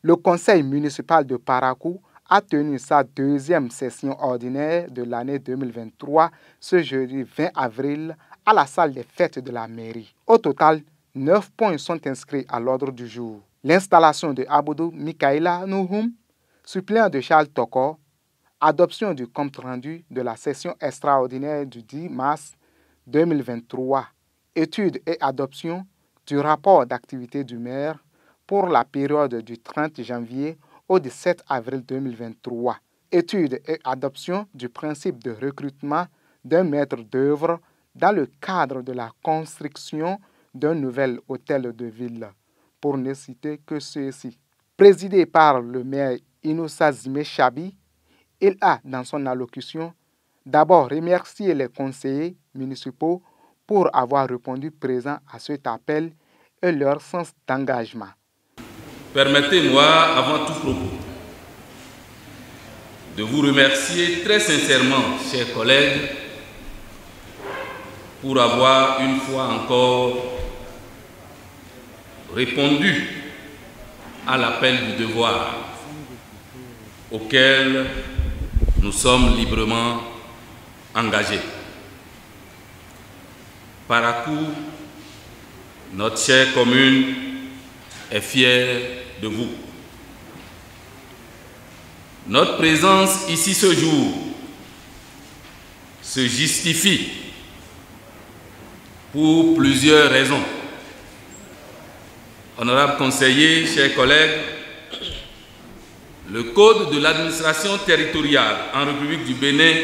Le conseil municipal de Parakou a tenu sa deuxième session ordinaire de l'année 2023 ce jeudi 20 avril à la salle des fêtes de la mairie. Au total, 9 points sont inscrits à l'ordre du jour. L'installation de Aboudou Mikaïla Nouhoum, suppléant de Charles Toko, adoption du compte-rendu de la session extraordinaire du 10 mars 2023, étude et adoption du rapport d'activité du maire pour la période du 30 janvier au 17 avril 2023, étude et adoption du principe de recrutement d'un maître d'œuvre dans le cadre de la construction d'un nouvel hôtel de ville, pour ne citer que ceux-ci. Présidé par le maire Inoussa Zimé Chabi, il a, dans son allocution, d'abord remercié les conseillers municipaux pour avoir répondu présent à cet appel et leur sens d'engagement. Permettez-moi, avant tout propos, de vous remercier très sincèrement, chers collègues, pour avoir une fois encore répondu à l'appel du devoir auquel nous sommes librement engagés. Parakou, notre chère commune, est fière de vous. Notre présence ici ce jour se justifie pour plusieurs raisons. Honorables conseillers, chers collègues, le Code de l'administration territoriale en République du Bénin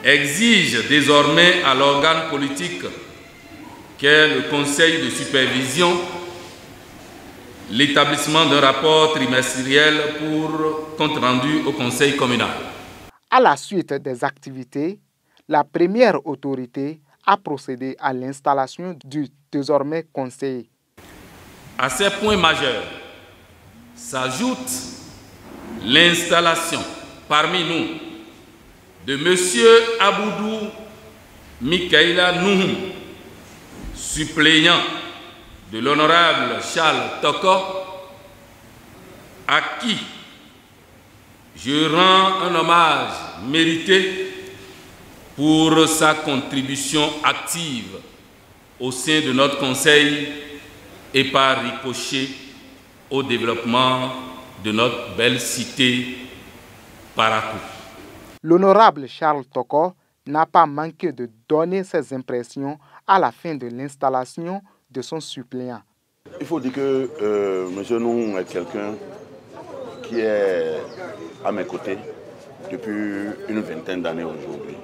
exige désormais à l'organe politique qu'est le Conseil de supervision l'établissement d'un rapport trimestriel pour compte rendu au Conseil communal. À la suite des activités, la première autorité a procédé à l'installation du désormais conseiller. À ces points majeurs s'ajoute l'installation parmi nous de M. Aboudou Mikaïla Nouhoum, suppléant de l'honorable Charles Toko, à qui je rends un hommage mérité pour sa contribution active au sein de notre conseil et par ricochet au développement de notre belle cité Parakou. L'honorable Charles Toko n'a pas manqué de donner ses impressions à la fin de l'installation de son suppléant. Il faut dire que M. Nouhoum est quelqu'un qui est à mes côtés depuis une vingtaine d'années aujourd'hui.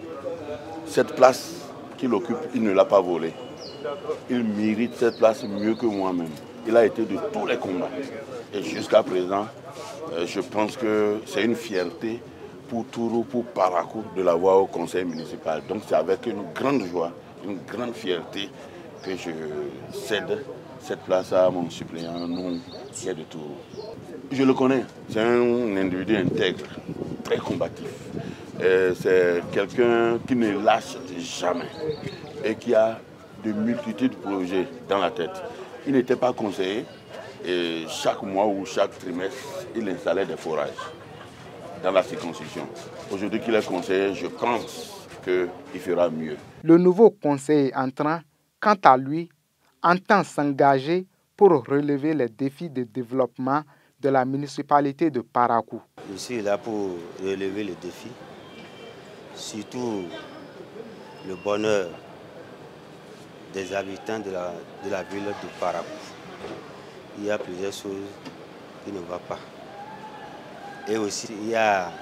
Cette place qu'il occupe, il ne l'a pas volée. Il mérite cette place mieux que moi-même. Il a été de tous les combats. Et jusqu'à présent, je pense que c'est une fierté pour Tourou, pour Parakou, de l'avoir au conseil municipal. Donc c'est avec une grande joie, une grande fierté que je cède cette place à mon suppléant, Nouhoum, qui est de Tourou. Je le connais, c'est un individu intègre, très combatif. C'est quelqu'un qui ne lâche jamais et qui a de multitudes de projets dans la tête. Il n'était pas conseiller et chaque mois ou chaque trimestre, il installait des forages dans la circonscription. Aujourd'hui qu'il est conseiller, je pense qu'il fera mieux. Le nouveau conseiller entrant, quant à lui, entend s'engager pour relever les défis de développement de la municipalité de Parakou. Je suis là pour relever les défis, surtout le bonheur des habitants de la ville de Parakou. Il y a plusieurs choses qui ne vont pas. Et aussi, il y a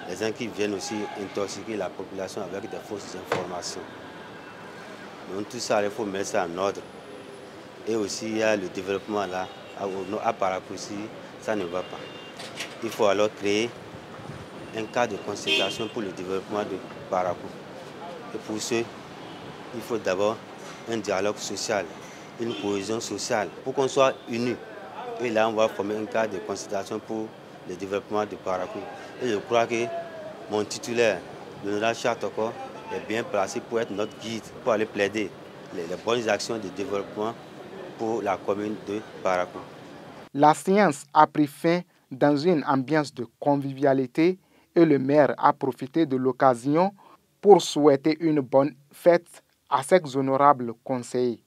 des gens qui viennent aussi intoxiquer la population avec des fausses informations. Donc tout ça, il faut mettre ça en ordre. Et aussi, il y a le développement là, à Parakou, si ça ne va pas. Il faut alors créer un cadre de concertation pour le développement de Parakou. Et pour ce, il faut d'abord un dialogue social, une cohésion sociale, pour qu'on soit unis. Et là, on va former un cadre de concertation pour le développement de Parakou. Et je crois que mon titulaire, l'honorable Charles Toko, est bien placé pour être notre guide, pour aller plaider les bonnes actions de développement pour la commune de Parakou. La séance a pris fin dans une ambiance de convivialité et le maire a profité de l'occasion pour souhaiter une bonne fête à ses honorables conseillers.